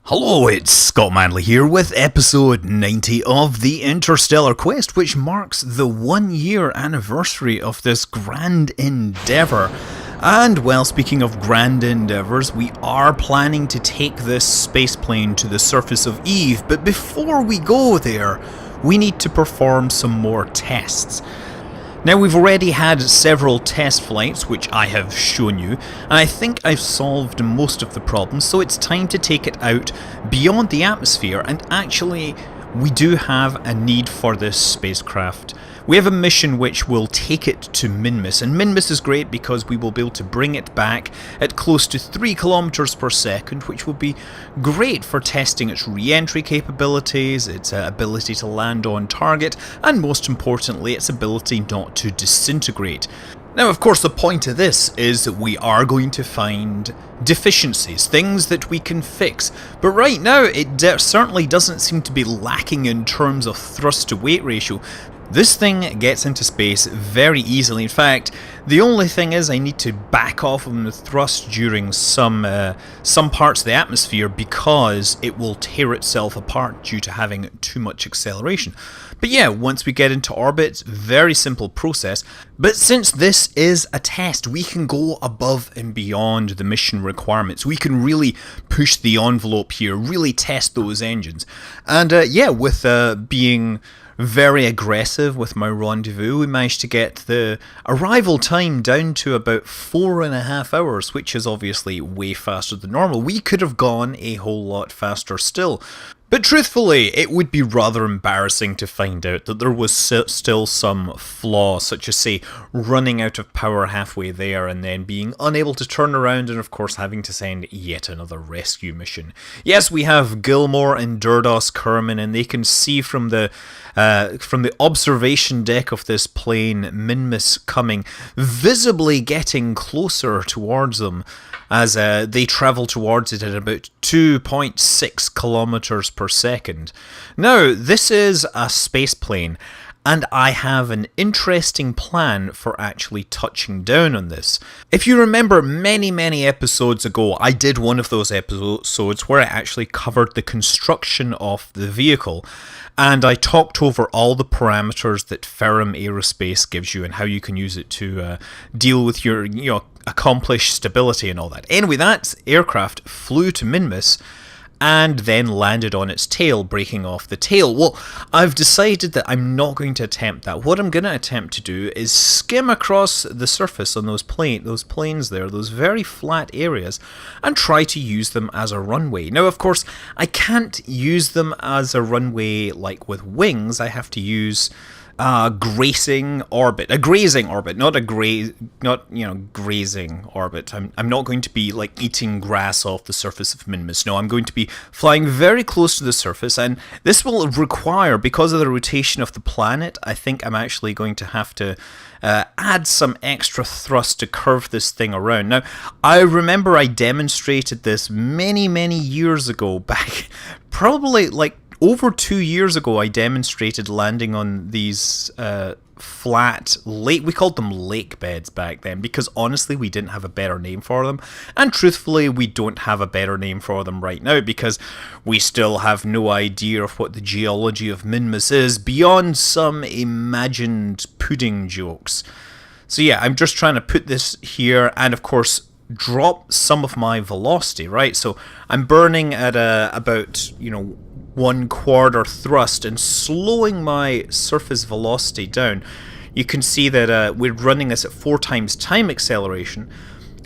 Hello, it's Scott Manley here with episode 90 of the Interstellar Quest, which marks the 1-year anniversary of this grand endeavour. And, well, speaking of grand endeavours, we are planning to take this spaceplane to the surface of Eve, but before we go there, we need to perform some more tests. Now, we've already had several test flights, which I have shown you, and I think I've solved most of the problems, so it's time to take it out beyond the atmosphere, and actually, we do have a need for this spacecraft. We have a mission which will take it to Minmus, and Minmus is great because we will be able to bring it back at close to 3 kilometers per second, which will be great for testing its re-entry capabilities, its ability to land on target, and most importantly, its ability not to disintegrate. Now, of course, the point of this is that we are going to find deficiencies, things that we can fix. But right now, it certainly doesn't seem to be lacking in terms of thrust to weight ratio. This thing gets into space very easily. In fact, the only thing is I need to back off on the thrust during some parts of the atmosphere because it will tear itself apart due to having too much acceleration. But yeah, once we get into orbit, very simple process. But since this is a test, we can go above and beyond the mission requirements. We can really push the envelope here, really test those engines. And yeah, with being very aggressive with my rendezvous, we managed to get the arrival time down to about 4.5 hours, which is obviously way faster than normal. We could have gone a whole lot faster still. But truthfully, it would be rather embarrassing to find out that there was still some flaw, such as, say, running out of power halfway there and then being unable to turn around and, of course, having to send yet another rescue mission. Yes, we have Gilmore and Durdos Kerman, and they can see from the observation deck of this plane, Minmus coming, visibly getting closer towards them as they travel towards it at about 2.6 kilometers per second. Now, this is a space plane, and I have an interesting plan for actually touching down on this. If you remember many episodes ago, I did one of those episodes where I actually covered the construction of the vehicle, and I talked over all the parameters that Ferrum Aerospace gives you and how you can use it to deal with your, accomplish stability and all that. Anyway, that aircraft flew to Minmus and then landed on its tail, breaking off the tail. Well, I've decided that I'm not going to attempt that. What I'm going to attempt to do is skim across the surface on those planes there, those very flat areas, and try to use them as a runway. Now, of course, I can't use them as a runway like with wings. I have to use a grazing orbit, not grazing orbit. I'm not going to be like eating grass off the surface of Minmus. No, I'm going to be flying very close to the surface, and this will require, because of the rotation of the planet, I think I'm actually going to have to add some extra thrust to curve this thing around. Now, I remember I demonstrated this many years ago, back probably like over 2 years ago. I demonstrated landing on these flat lake, we called them lake beds back then, because honestly we didn't have a better name for them, and truthfully we don't have a better name for them right now because we still have no idea of what the geology of Minmus is beyond some imagined pudding jokes. So yeah, I'm just trying to put this here and of course drop some of my velocity, right? So I'm burning at about 1/4 thrust and slowing my surface velocity down. You can see that we're running this at 4 times time acceleration.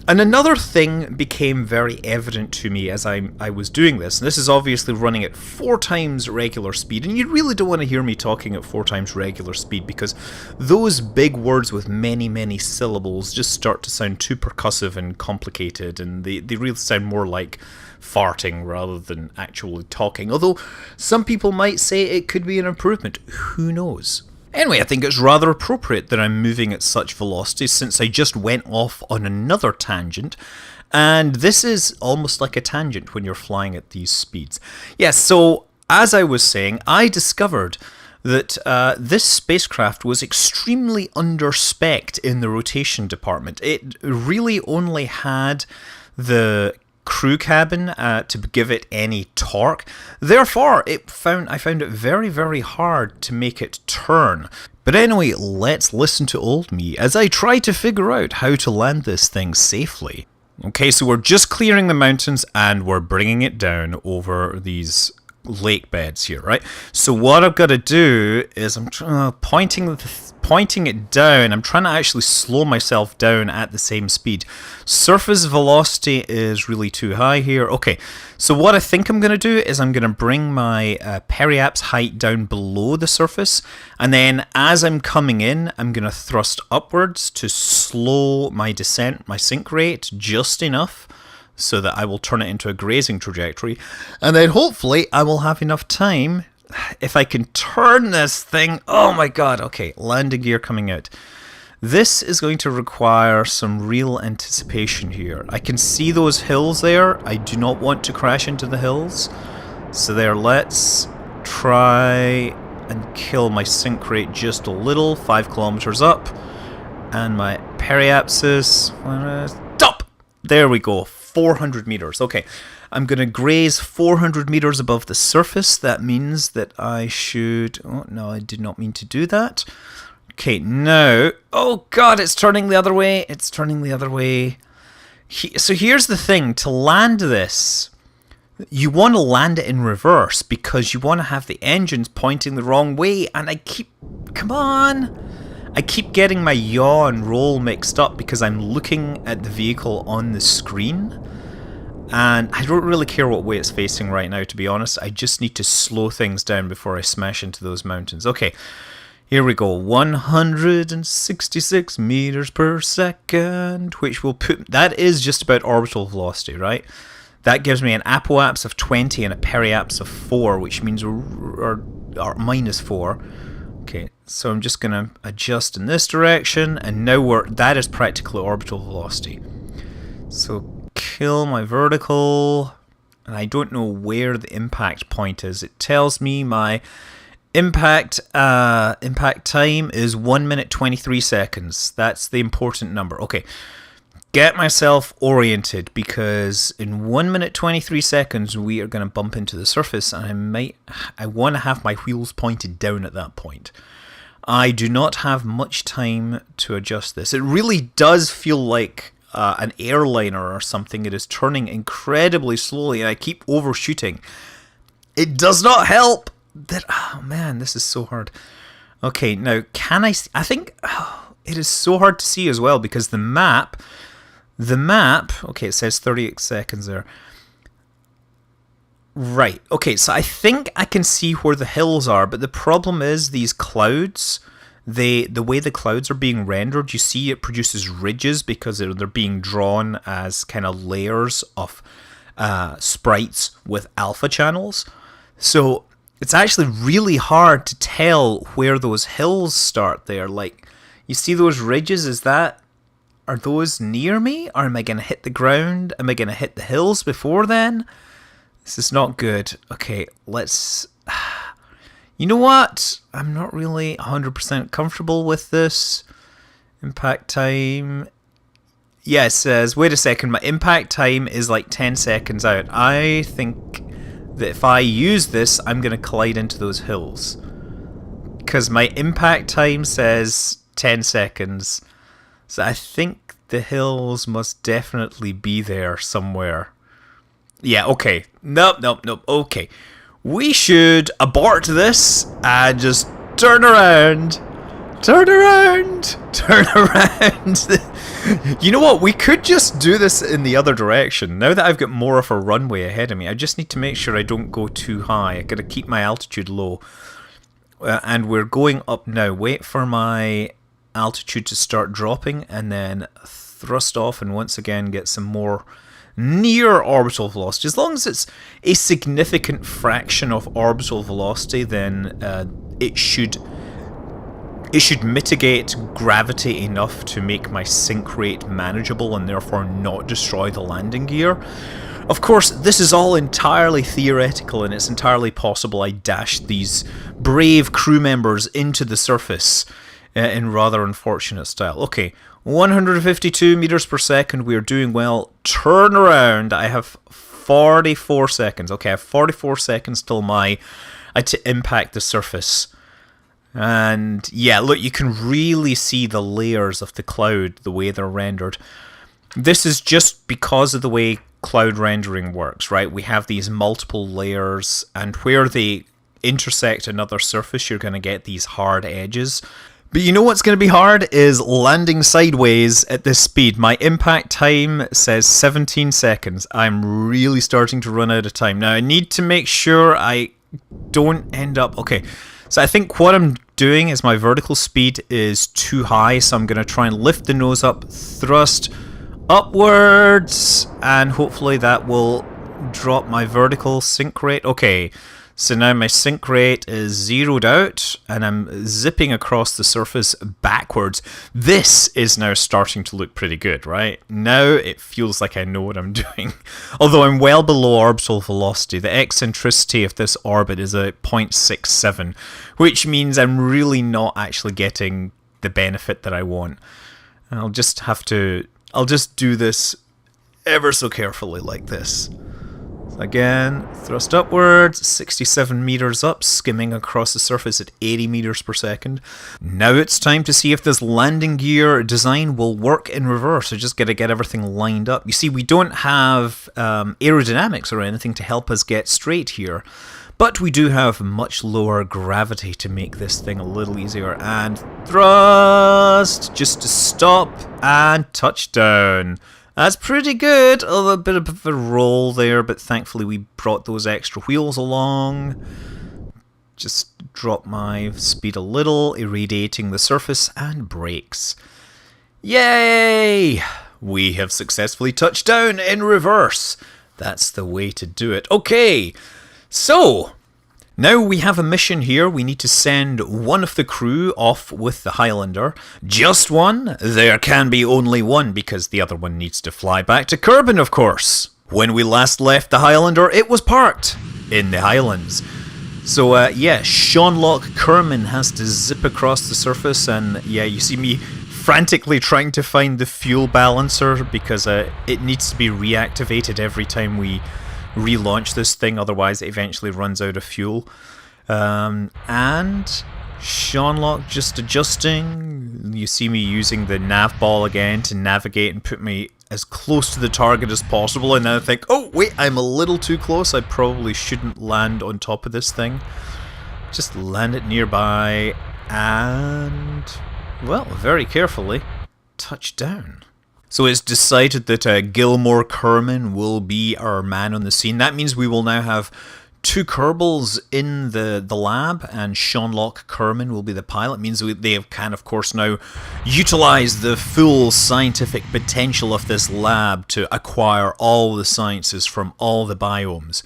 And another thing became very evident to me as I was doing this, and this is obviously running at 4 times regular speed, and you really don't want to hear me talking at 4 times regular speed because those big words with many syllables just start to sound too percussive and complicated, and they really sound more like farting rather than actually talking, although some people might say it could be an improvement. Who knows? Anyway, I think it's rather appropriate that I'm moving at such velocity since I just went off on another tangent, and this is almost like a tangent when you're flying at these speeds. Yes, so as I was saying, I discovered that this spacecraft was extremely under-spec'd in the rotation department. It really only had the crew cabin to give it any torque. Therefore, I found it very, very hard to make it turn. But anyway, let's listen to old me as I try to figure out how to land this thing safely. Okay, so we're just clearing the mountains and we're bringing it down over these lake beds here, right? So what I've got to do is I'm pointing it down. I'm trying to actually slow myself down at the same speed. Surface velocity is really too high here. Okay, so what I think I'm going to do is I'm going to bring my periaps height down below the surface, and then as I'm coming in, I'm going to thrust upwards to slow my descent, my sink rate just enough so that I will turn it into a grazing trajectory, and then hopefully I will have enough time. If I can turn this thing, oh my god, okay, landing gear coming out. This is going to require some real anticipation here. I can see those hills there. I do not want to crash into the hills. So there, let's try and kill my sink rate just a little. 5 kilometers up. And my periapsis, stop! There we go, 400 meters. Okay. I'm going to graze 400 meters above the surface. That means that I should... Oh, no, I did not mean to do that. Okay, now... Oh, God, it's turning the other way. It's turning the other way. So here's the thing. To land this, you want to land it in reverse because you want to have the engines pointing the wrong way. And I keep... Come on! I keep getting my yaw and roll mixed up because I'm looking at the vehicle on the screen. And I don't really care what way it's facing right now, to be honest. I just need to slow things down before I smash into those mountains. Okay, here we go. 166 meters per second, which will put... That is just about orbital velocity, right? That gives me an apoaps of 20 and a periaps of 4, which means or minus 4. Okay, so I'm just going to adjust in this direction, and now that is practically orbital velocity. So... kill my vertical, and I don't know where the impact point is. It tells me my impact time is 1 minute 23 seconds. That's the important number. Okay, get myself oriented because in 1 minute 23 seconds we are going to bump into the surface, and I want to have my wheels pointed down at that point. I do not have much time to adjust this. It really does feel like an airliner or something. It is turning incredibly slowly and I keep overshooting. It does not help that... Oh man, this is so hard. Okay, now can I think it is so hard to see as well because the map, okay, it says 38 seconds there. Right, okay, so I think I can see where the hills are, but the problem is these clouds... The way the clouds are being rendered, you see it produces ridges because they're being drawn as kind of layers of sprites with alpha channels. So it's actually really hard to tell where those hills start there. Like, you see those ridges? Are those near me? Or am I going to hit the ground? Am I going to hit the hills before then? This is not good. Okay, let's... You know what? I'm not really 100% comfortable with this. Impact time. Yeah, it says, wait a second, my impact time is like 10 seconds out. I think that if I use this, I'm going to collide into those hills. Because my impact time says 10 seconds. So I think the hills must definitely be there somewhere. Yeah, okay. Nope. Okay. We should abort this and just turn around. You know what? We could just do this in the other direction. Now that I've got more of a runway ahead of me, I just need to make sure I don't go too high. I gotta keep my altitude low. And we're going up now. Wait for my altitude to start dropping and then thrust off and once again get some more near orbital velocity. As long as it's a significant fraction of orbital velocity, then it should mitigate gravity enough to make my sink rate manageable and therefore not destroy the landing gear. Of course, this is all entirely theoretical and it's entirely possible I dash these brave crew members into the surface in rather unfortunate style. Okay, 152 meters per second. We are doing well. Turn around. I have 44 seconds. Okay, I have 44 seconds till to impact the surface. And yeah, look, you can really see the layers of the cloud, the way they're rendered. This is just because of the way cloud rendering works, right? We have these multiple layers, and where they intersect another surface, you're going to get these hard edges. But you know what's going to be hard is landing sideways at this speed. My impact time says 17 seconds. I'm really starting to run out of time. Now I need to make sure I don't end up... Okay, so I think what I'm doing is my vertical speed is too high, so I'm going to try and lift the nose up, thrust upwards, and hopefully that will drop my vertical sync rate. Okay, so now my sync rate is zeroed out, and I'm zipping across the surface backwards. This is now starting to look pretty good, right? Now it feels like I know what I'm doing. Although I'm well below orbital velocity. The eccentricity of this orbit is at 0.67, which means I'm really not actually getting the benefit that I want. I'll just do this ever so carefully like this. Again, thrust upwards, 67 meters up, skimming across the surface at 80 meters per second. Now it's time to see if this landing gear design will work in reverse. I just got to get everything lined up. You see, we don't have aerodynamics or anything to help us get straight here, but we do have much lower gravity to make this thing a little easier. And thrust, just to stop, and touchdown. That's pretty good. A bit of a roll there, but thankfully we brought those extra wheels along. Just drop my speed a little, irradiating the surface, and brakes. Yay! We have successfully touched down in reverse. That's the way to do it. Okay, so... now we have a mission here. We need to send one of the crew off with the Highlander. Just one? There can be only one, because the other one needs to fly back to Kerbal, of course. When we last left the Highlander, it was parked in the Highlands. So yeah, Seanlock Kerman has to zip across the surface, and yeah, you see me frantically trying to find the fuel balancer, because it needs to be reactivated every time we relaunch this thing, otherwise it eventually runs out of fuel. And Seanlock just adjusting. You see me using the nav ball again to navigate and put me as close to the target as possible, and then I think, oh wait, I'm a little too close. I probably shouldn't land on top of this thing. Just land it nearby and, well, very carefully touch down. So it's decided that Gilmore Kerman will be our man on the scene. That means we will now have two Kerbals in the lab, and Seanlock Kerman will be the pilot. It means they can, of course, now utilize the full scientific potential of this lab to acquire all the sciences from all the biomes.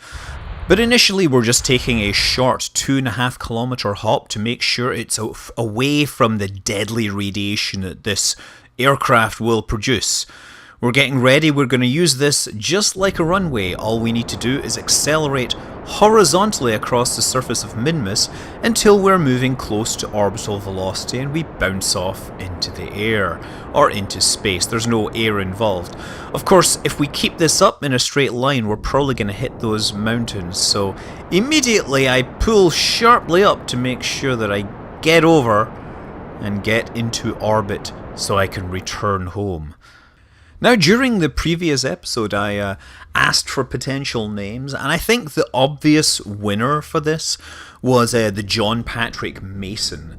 But initially we're just taking a short 2.5 kilometer hop to make sure it's away from the deadly radiation that this aircraft will produce. We're getting ready. We're going to use this just like a runway. All we need to do is accelerate horizontally across the surface of Minmus until we're moving close to orbital velocity and we bounce off into the air, or into space. There's no air involved. Of course, if we keep this up in a straight line, we're probably going to hit those mountains. So immediately I pull sharply up to make sure that I get over and get into orbit so I can return home. Now, during the previous episode, I asked for potential names, and I think the obvious winner for this was the John Patrick Mason,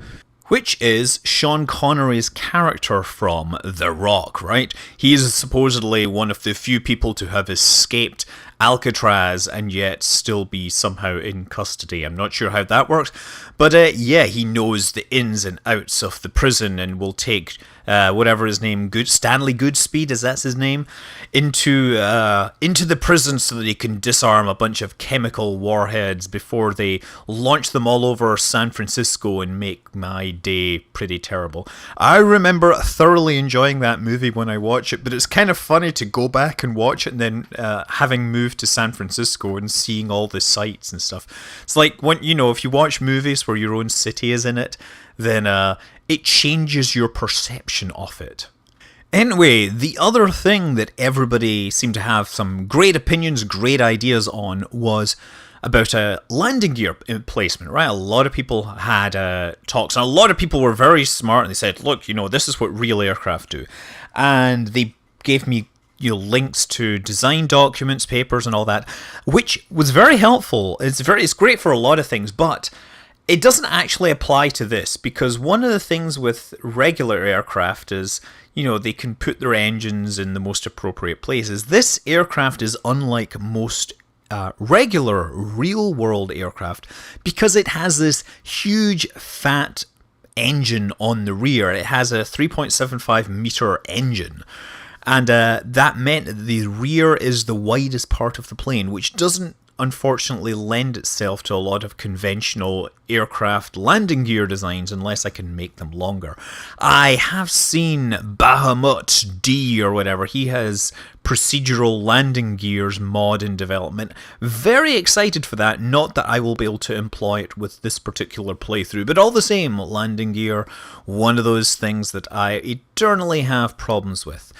which is Sean Connery's character from The Rock, right? He is supposedly one of the few people to have escaped Alcatraz and yet still be somehow in custody. I'm not sure how that works, but yeah, he knows the ins and outs of the prison and will take whatever his name, Stanley Goodspeed, is that his name, into the prison so that he can disarm a bunch of chemical warheads before they launch them all over San Francisco and make my day pretty terrible. I remember thoroughly enjoying that movie when I watched it, but it's kind of funny to go back and watch it and then having moved to San Francisco and seeing all the sights and stuff. It's like when, if you watch movies where your own city is in it, then it changes your perception of it. Anyway, the other thing that everybody seemed to have some great opinions, great ideas on was about a landing gear placement, right? A lot of people had talks, and a lot of people were very smart, and they said, look, this is what real aircraft do. And they gave me links to design documents, papers, and all that, which was very helpful. It's great for a lot of things, but it doesn't actually apply to this, because one of the things with regular aircraft is, they can put their engines in the most appropriate places. This aircraft is unlike most regular real-world aircraft because it has this huge fat engine on the rear. It has a 3.75 meter engine. And that meant that the rear is the widest part of the plane, which doesn't unfortunately lend itself to a lot of conventional aircraft landing gear designs unless I can make them longer. I have seen Bahamut D or whatever. He has procedural landing gears mod in development. Very excited for that. Not that I will be able to employ it with this particular playthrough, but all the same, landing gear, one of those things that I eternally have problems with.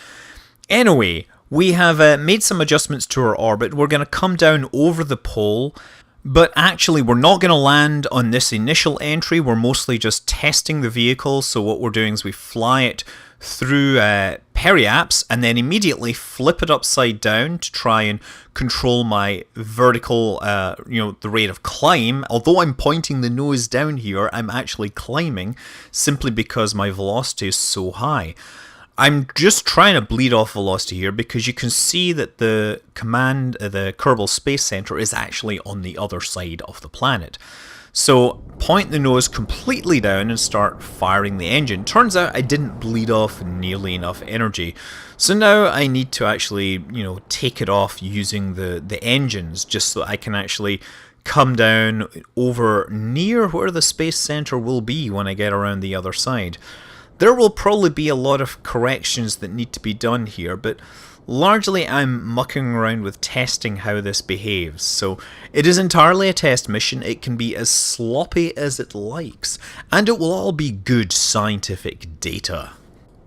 Anyway, we have made some adjustments to our orbit. We're going to come down over the pole, but actually we're not going to land on this initial entry. We're mostly just testing the vehicle. So what we're doing is we fly it through periaps and then immediately flip it upside down to try and control my vertical, the rate of climb. Although I'm pointing the nose down here, I'm actually climbing simply because my velocity is so high. I'm just trying to bleed off velocity here because you can see that the Kerbal Space Center is actually on the other side of the planet. So point the nose completely down and start firing the engine. Turns out I didn't bleed off nearly enough energy. So now I need to actually, take it off using the engines just so I can actually come down over near where the Space Center will be when I get around the other side. There will probably be a lot of corrections that need to be done here, but largely I'm mucking around with testing how this behaves. So it is entirely a test mission. It can be as sloppy as it likes, and it will all be good scientific data.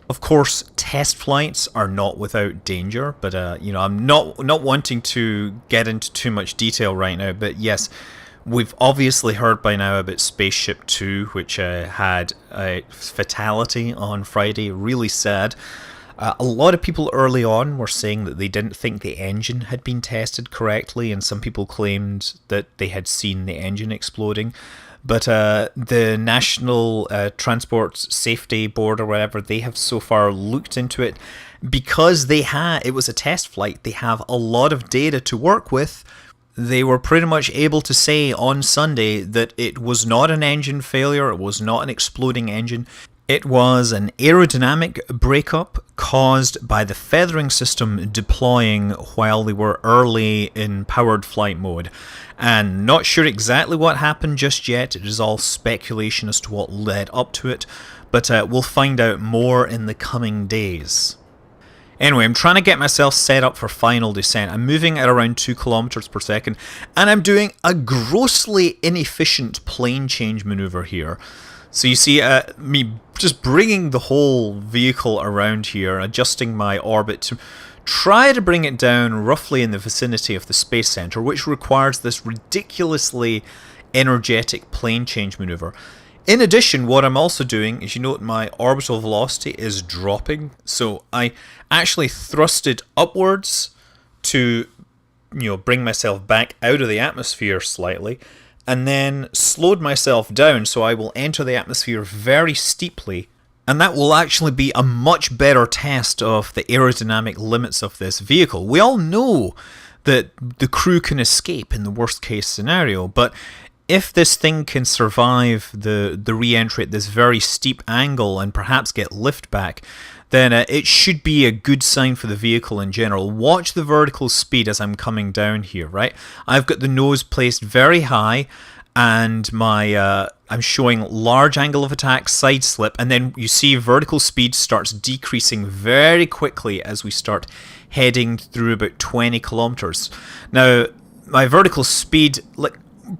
Of course, test flights are not without danger, but I'm not wanting to get into too much detail right now, but yes, we've obviously heard by now about Spaceship Two, which had a fatality on Friday. Really sad. A lot of people early on were saying that they didn't think the engine had been tested correctly, and some people claimed that they had seen the engine exploding. But the National Transport Safety Board or whatever, they have so far looked into it. Because it was a test flight, they have a lot of data to work with. They were pretty much able to say on Sunday that it was not an engine failure, it was not an exploding engine. It was an aerodynamic breakup caused by the feathering system deploying while they were early in powered flight mode. And not sure exactly what happened just yet. It is all speculation as to what led up to it, but we'll find out more in the coming days. Anyway, I'm trying to get myself set up for final descent. I'm moving at around 2 kilometers per second, and I'm doing a grossly inefficient plane change maneuver here. So you see me just bringing the whole vehicle around here, adjusting my orbit to try to bring it down roughly in the vicinity of the Space Center, which requires this ridiculously energetic plane change maneuver. In addition, what I'm also doing is, you note my orbital velocity is dropping, so I actually thrusted upwards to, bring myself back out of the atmosphere slightly, and then slowed myself down so I will enter the atmosphere very steeply, and that will actually be a much better test of the aerodynamic limits of this vehicle. We all know that the crew can escape in the worst case scenario, but if this thing can survive the re-entry at this very steep angle and perhaps get lift back, then it should be a good sign for the vehicle in general. Watch the vertical speed as I'm coming down here, right? I've got the nose placed very high, and I'm showing large angle of attack, side slip, and then you see vertical speed starts decreasing very quickly as we start heading through about 20 kilometers. Now, my vertical speed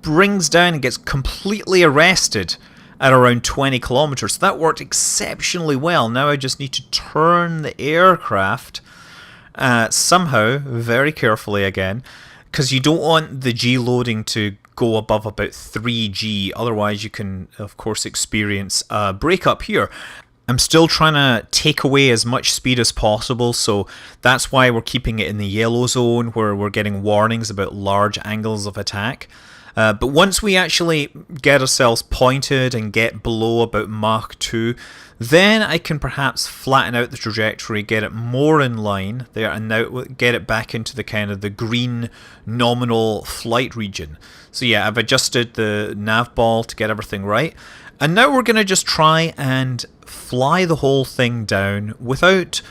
brings down and gets completely arrested at around 20 kilometers. So that worked exceptionally well. Now I just need to turn the aircraft somehow, very carefully again, because you don't want the G loading to go above about 3G, otherwise you can of course experience a breakup here. I'm still trying to take away as much speed as possible, so that's why we're keeping it in the yellow zone where we're getting warnings about large angles of attack. But once we actually get ourselves pointed and get below about Mach 2, then I can perhaps flatten out the trajectory, get it more in line there, and now get it back into the kind of the green nominal flight region. So yeah, I've adjusted the nav ball to get everything right. And now we're going to just try and fly the whole thing down without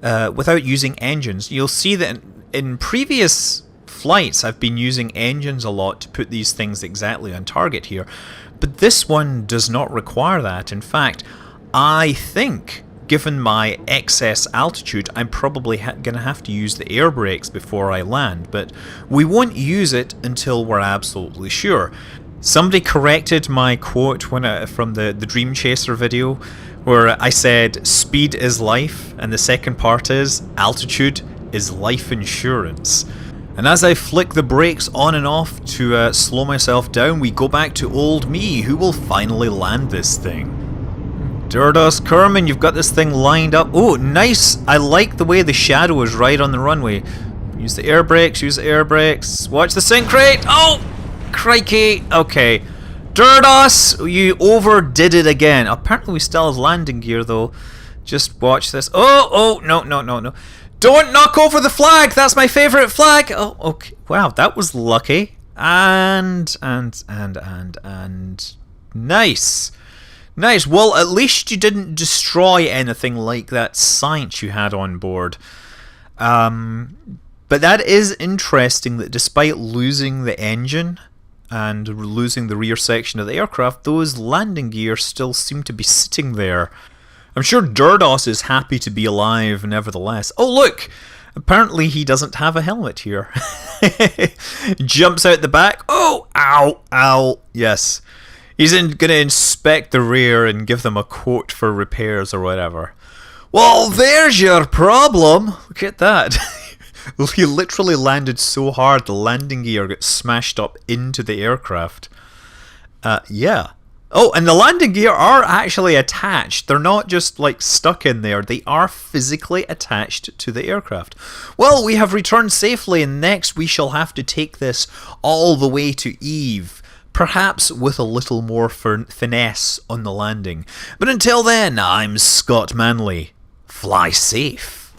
using engines. You'll see that in previous flights I've been using engines a lot to put these things exactly on target here, but this one does not require that. In fact, I think given my excess altitude I'm probably going to have to use the air brakes before I land, but we won't use it until we're absolutely sure. Somebody corrected my quote from the Dream Chaser video where I said speed is life and the second part is altitude is life insurance. And as I flick the brakes on and off to slow myself down, we go back to old me, who will finally land this thing. Durdos Kerman, you've got this thing lined up. Oh, nice! I like the way the shadow is right on the runway. Use the air brakes, use the air brakes. Watch the sync rate! Oh! Crikey! Okay. Durdos, you overdid it again. Apparently we still have landing gear though. Just watch this. Oh, no. Don't knock over the flag! That's my favourite flag! Oh, okay. Wow, that was lucky. And nice. Nice. Well, at least you didn't destroy anything like that science you had on board. But that is interesting that despite losing the engine and losing the rear section of the aircraft, those landing gear still seem to be sitting there. I'm sure Durdos is happy to be alive nevertheless. Oh look! Apparently he doesn't have a helmet here. Jumps out the back. Oh! Ow! Yes. He's going to inspect the rear and give them a quote for repairs or whatever. Well, there's your problem! Look at that. He literally landed so hard the landing gear got smashed up into the aircraft. Yeah. Oh, and the landing gear are actually attached. They're not just like stuck in there. They are physically attached to the aircraft. Well, we have returned safely, and next we shall have to take this all the way to Eve. Perhaps with a little more finesse on the landing. But until then, I'm Scott Manley. Fly safe.